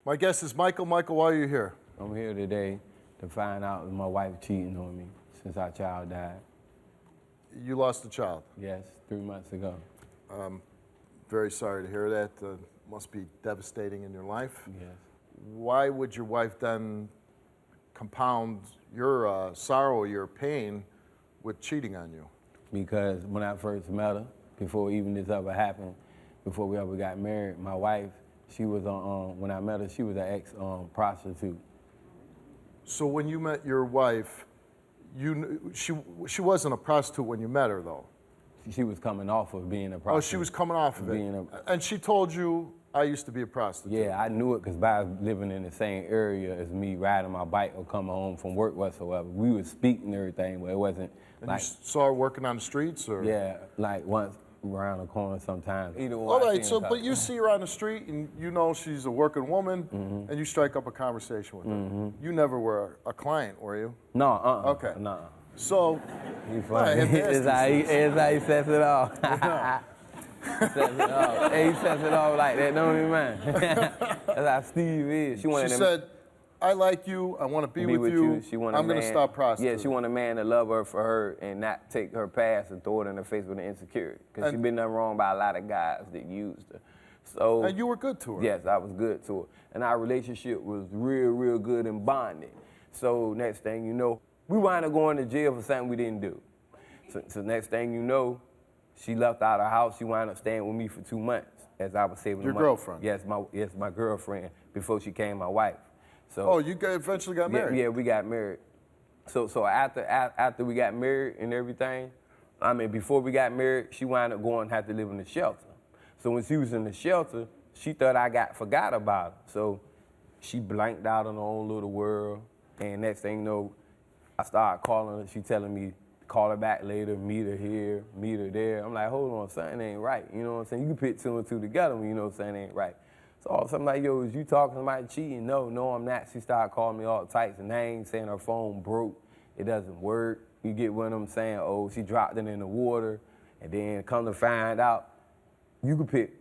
My guest is Michael. Michael, why are you here? I'm here today to find out my wife cheating on me since our child died. You lost a child? Yes, 3 months ago. Very sorry to hear that. Must be devastating in your life. Yes. Why would your wife then compound your sorrow, your pain, with cheating on you? Because when I first met her, before even this ever happened, before we ever got married, my wife, she was when I met her, she was an ex-prostitute. So when you met your wife, she wasn't a prostitute when you met her, though? She was coming off of being a prostitute. Oh, she was coming off of it. And she told you, I used to be a prostitute. Yeah, I knew it because by living in the same area as me, riding my bike or coming home from work whatsoever, we would speak and everything, but it wasn't and like... you saw her working on the streets, or? Yeah, like once around the corner sometimes. Either way. All right, so, but you see her on the street and you know she's a working woman, and you strike up a conversation with her. You never were a client, were you? No, Okay. No. So, You funny. It's how he sets it off. Sets it off. Hey, he sets it off like that, don't you, man? That's how Steve is. She said, I like you, I want to be with you. She want I'm going to stop prostituting. Yeah, she want a man to love her for her and not take her past and throw it in her face with an insecurity. Because she been done wrong by a lot of guys that used her. So, and you were good to her. Yes, I was good to her. And our relationship was real, real good and bonded. So next thing you know, we wound up going to jail for something we didn't do. So next thing you know, she left out of her house. She wound up staying with me for 2 months as I was saving Your the money. girlfriend? Yes, my girlfriend before she became my wife. So, oh, you eventually got married? Yeah, we got married. So after we got married and everything, I mean, before we got married, she wound up going and had to live in the shelter. So when she was in the shelter, she thought I forgot about her. So she blanked out in her own little world. And next thing you know, I started calling her. She telling me, call her back later, meet her here, meet her there. I'm like, hold on, something ain't right. You know what I'm saying? You can put two and two together when you know something ain't right. So all of a sudden, like, yo, is you talking about cheating? No, I'm not. She started calling me all types of names, saying her phone broke, it doesn't work. You get one of them saying, oh, she dropped it in the water, and then come to find out, you could pick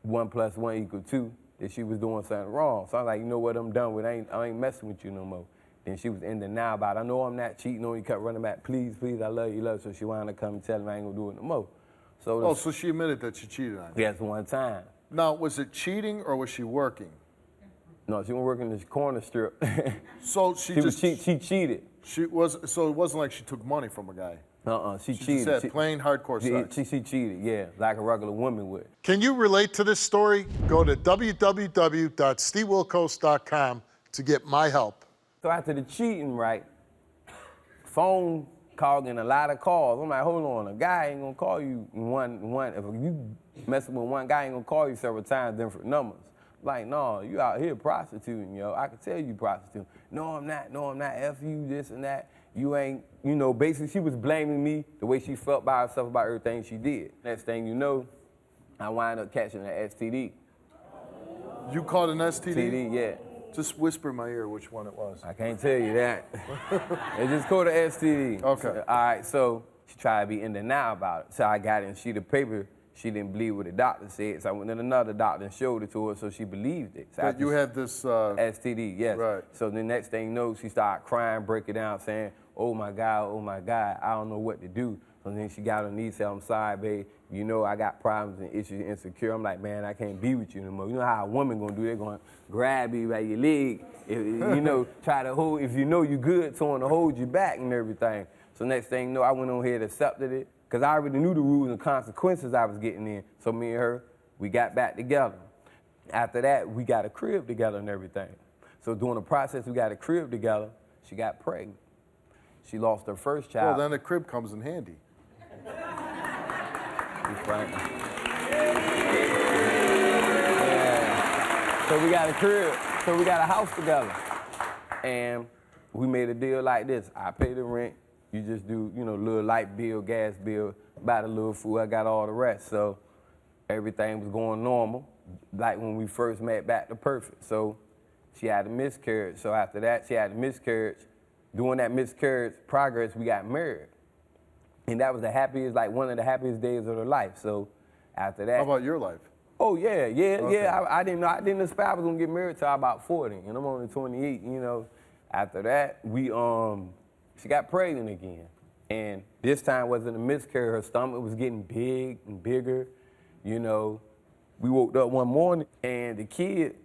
1 + 1 = 2, that she was doing something wrong. So I was like, you know what, I'm done with it. I ain't messing with you no more. Then she was in denial about it. I know I'm not cheating on you, kept running back, please, I love you, So she wound up coming telling me I ain't gonna do it no more. So so she admitted that she cheated on you? Yes, one time. Now, was it cheating or was she working? No, she was working the corner strip. So she cheated. So it wasn't like she took money from a guy? She cheated. She said plain hardcore sex? She cheated, yeah, like a regular woman would. Can you relate to this story? Go to www.stevewilkos.com to get my help. So after the cheating, right, phone call getting a lot of calls. I'm like, hold on, a guy ain't gonna call you one. If you messing with one guy, ain't gonna call you several times, different numbers. Like, no, you out here prostituting, yo. I can tell you prostituting. No, I'm not. F you, this and that. You ain't, basically she was blaming me the way she felt by herself about everything she did. Next thing you know, I wind up catching an STD. You caught an STD? STD, yeah. Just whisper in my ear which one it was. I can't tell you that. It just called an STD. Okay. So, all right, so she tried to be in denial about it. So I got it in a sheet of paper. She didn't believe what the doctor said. So I went to another doctor and showed it to her, so she believed it. So but you had this... STD, yes. Right. So the next thing you know, she started crying, breaking down, saying, oh my God, I don't know what to do. So then she got on her knees, said, I'm sorry, babe. You know I got problems and issues, insecure. I'm like, man, I can't be with you no more. You know how a woman gonna do? They're gonna grab you by your leg, try to hold, if you know you good, so on to hold you back and everything. So next thing you know, I went on here and accepted it, because I already knew the rules and consequences I was getting in. So me and her, we got back together. After that, we got a crib together and everything. So during the process, we got a crib together, she got pregnant. She lost her first child. Well, then the crib comes in handy. Yeah. So we got a crib, so we got a house together. And we made a deal like this. I pay the rent, you just do, little light bill, gas bill, buy the little food, I got all the rest. So everything was going normal, like when we first met, back to perfect. So she had a miscarriage. So after that, she had a miscarriage. During that miscarriage progress, we got married. And that was the happiest, one of the happiest days of her life. So after that. How about your life? Oh, yeah. Okay. I didn't know. I didn't expect I was going to get married till about 40, and I'm only 28, you know. After that, she got pregnant again. And this time wasn't a miscarriage. Her stomach was getting big and bigger, you know. We woke up one morning, and the kid,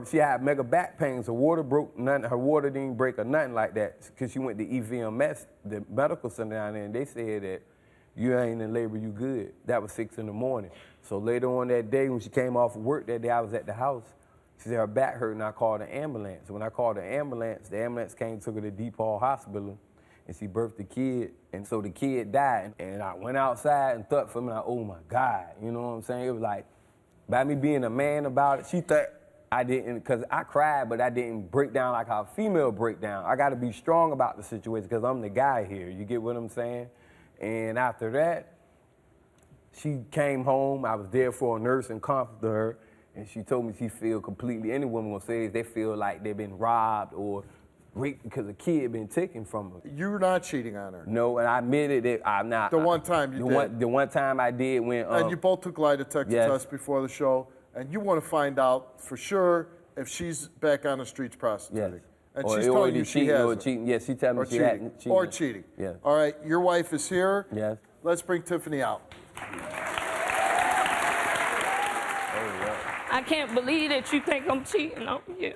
she had mega back pains. Her water broke, her water didn't break or nothing like that, because she went to EVMS, the medical center down there, and they said that you ain't in labor, you good. That was 6 in the morning. So later on that day, when she came off of work that day, I was at the house. She said her back hurt, and I called an ambulance. When I called the ambulance came, took her to DePaul Hospital, and she birthed the kid, and so the kid died. And I went outside and thought for me, like, oh my God, you know what I'm saying? It was like, by me being a man about it, she thought I didn't, because I cried, but I didn't break down like how a female break down. I gotta be strong about the situation, because I'm the guy here, you get what I'm saying? And after that, she came home. I was there for a nurse and comforted her, and she told me she feel completely, any woman gonna say this, they feel like they've been robbed or raped because a kid been taken from her. You're not cheating on her? No, and I admitted that I'm not. The one time you did? The one time I did when... and you both took lie detector tests before the show, and you want to find out for sure if she's back on the streets prostituting. Yes. And or she's telling you she has or cheating. Yes, she telling me she hadn't cheated. Or cheating. Yes. All right, your wife is here. Yes. Let's bring Tiffany out. I can't believe that you think I'm cheating on you.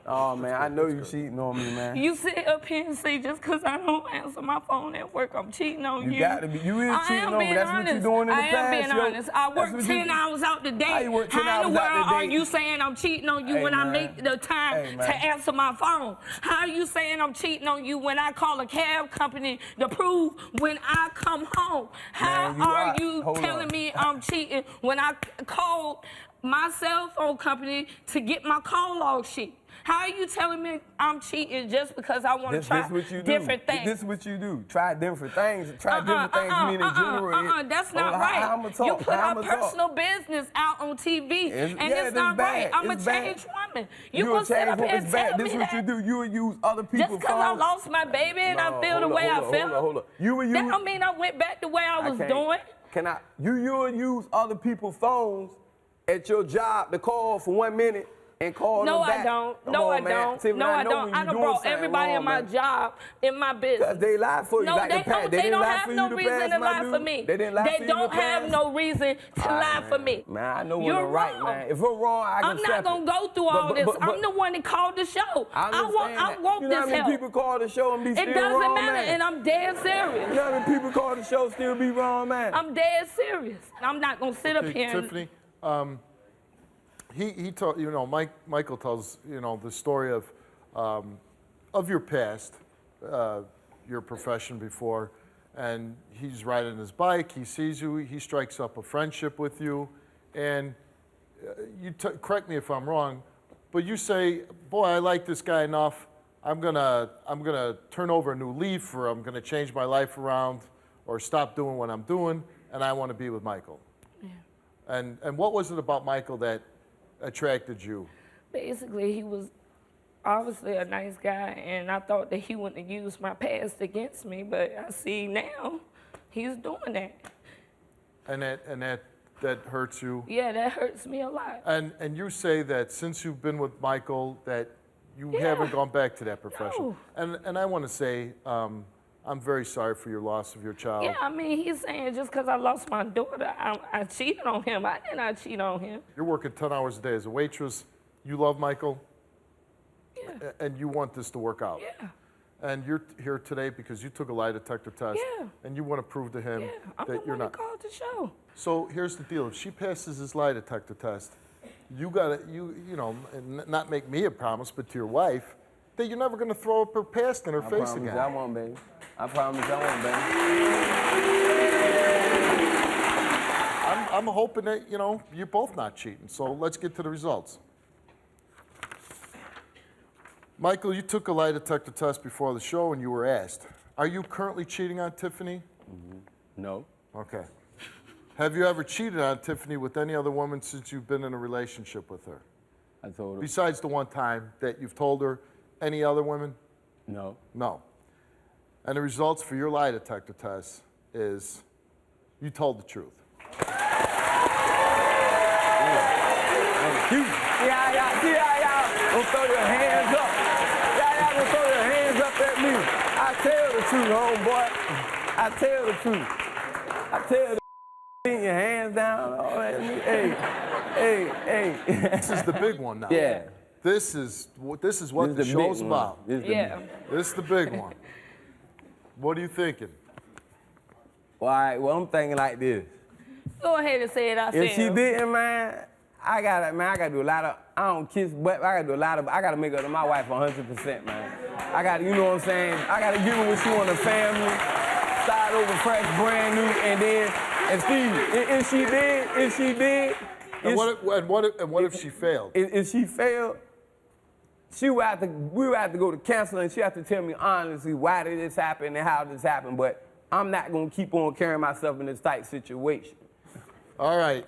Oh, man, I know you cheating on me, man. You sit up here and say just because I don't answer my phone at work, I'm cheating on you. You got to be. You is cheating on me. That's what you're doing in the past. I am being honest. I work 10 hours out the day. How you work 10 How hours in the out world the are day? you saying I'm cheating on you Hey, when man. I make the time to answer my phone? How are you saying I'm cheating on you when I call a cab company to prove when I come home? How Man, are you hold telling on. me I'm cheating when I called my cell phone company to get my call log sheet? How are you telling me I'm cheating just because I want to try different things? This is what you do. Try different things. Try different things. Meaning in general. That's not right. You put our personal business out on TV, and it's not right. I'm a changed woman. You gonna sit up here and tell me This is what you do. You will use other people's just because I lost my baby and I feel the way I feel. Hold up. You will use. That don't mean I went back the way I was doing. You will use other people's phones at your job to call for 1 minute. And call them back. I don't. No, I don't. I done brought everybody in my job, in my business. Because they lied for you. No, they don't have no reason to lie for me. They didn't lie for you. They don't have no reason to lie for me. Man, I know when I'm right, man. If I'm wrong, I can I'm not going to go through all this. I'm the one that called the show. I want you know this how many help. people call the show and be still wrong, It doesn't matter, man? and I'm dead serious. You know how many people call the show still be wrong, man? I'm dead serious. I'm not going to sit up here Tiffany, he told, you know, Michael tells, you know, the story of your past, your profession before, and he's riding his bike, he sees you, he strikes up a friendship with you, and correct me if I'm wrong, but you say, boy, I like this guy enough, I'm gonna turn over a new leaf, or I'm gonna change my life around, or stop doing what I'm doing, and I want to be with Michael. Yeah. And what was it about Michael that attracted you? Basically, he was obviously a nice guy, and I thought that he wouldn't use my past against me, but I see now he's doing that. And that hurts you? Yeah, that hurts me a lot. And you say that since you've been with Michael that you haven't gone back to that profession. No. And I want to say I'm very sorry for your loss of your child. Yeah, I mean, he's saying just because I lost my daughter, I cheated on him. I did not cheat on him. You're working 10 hours a day as a waitress. You love Michael. Yeah. And you want this to work out. Yeah. And you're here today because you took a lie detector test. Yeah. And you want to prove to him that you're not. Called the show. So here's the deal. If she passes this lie detector test, you gotta, you know, not make me a promise, but to your wife, that you're never gonna throw up her past in her face again. I won't, baby. I promise I won't, baby. I'm hoping that, you know, you're both not cheating. So let's get to the results. Michael, you took a lie detector test before the show and you were asked, are you currently cheating on Tiffany? Mm-hmm. No. Okay. Have you ever cheated on Tiffany with any other woman since you've been in a relationship with her? I told her. Besides the one time that you've told her, any other women? No. No. And the results for your lie detector test is you told the truth. Yeah. See how y'all gonna throw your hands up. Y'all gonna throw your hands up at me. I tell the truth, homeboy. I tell the truth. I tell the put your hands down. All that. Hey. This is the big one now. Yeah. This is what the show's about. This is the big one. What are you thinking? All right, well, I'm thinking like this. Go ahead and say it out. If she didn't, man, I gotta do a lot of, I don't kiss, but I gotta make up to my wife 100%, man. I gotta, you know what I'm saying? I gotta give her what she want, a family, start over fresh, brand new, and then, and Steve, if she did. And what if she failed? If she failed, we would have to go to counseling, and she have to tell me honestly why did this happen and how this happened, but I'm not gonna keep on carrying myself in this tight situation. All right.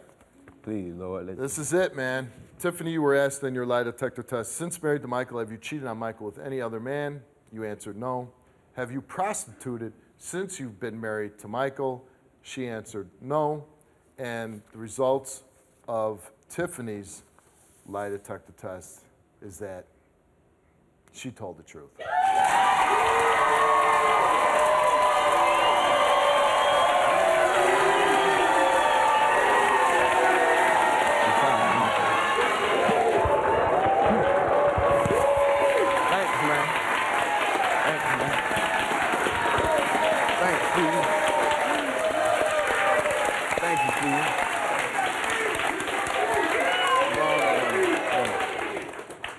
Please, Lord. This is it, man. Tiffany, you were asked in your lie detector test, since married to Michael, have you cheated on Michael with any other man? You answered no. Have you prostituted since you've been married to Michael? She answered no. And the results of Tiffany's lie detector test is that she told the truth.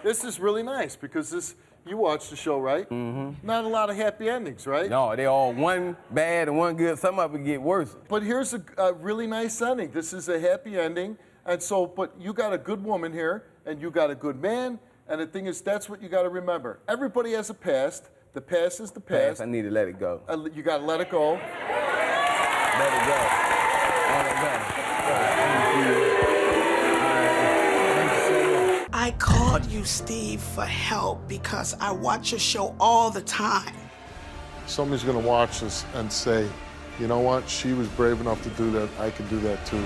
This is really nice because you watched the show, right? Mm-hmm. Not a lot of happy endings, right? No, they all one bad and one good. Some of it get worse. But here's a really nice ending. This is a happy ending. And so, but you got a good woman here and you got a good man. And the thing is, that's what you got to remember. Everybody has a past. The past is the past. I need to let it go. You got to let it go. Let it go. Let it go. I called you, Steve, for help because I watch your show all the time. Somebody's going to watch this and say, you know what? She was brave enough to do that. I can do that too.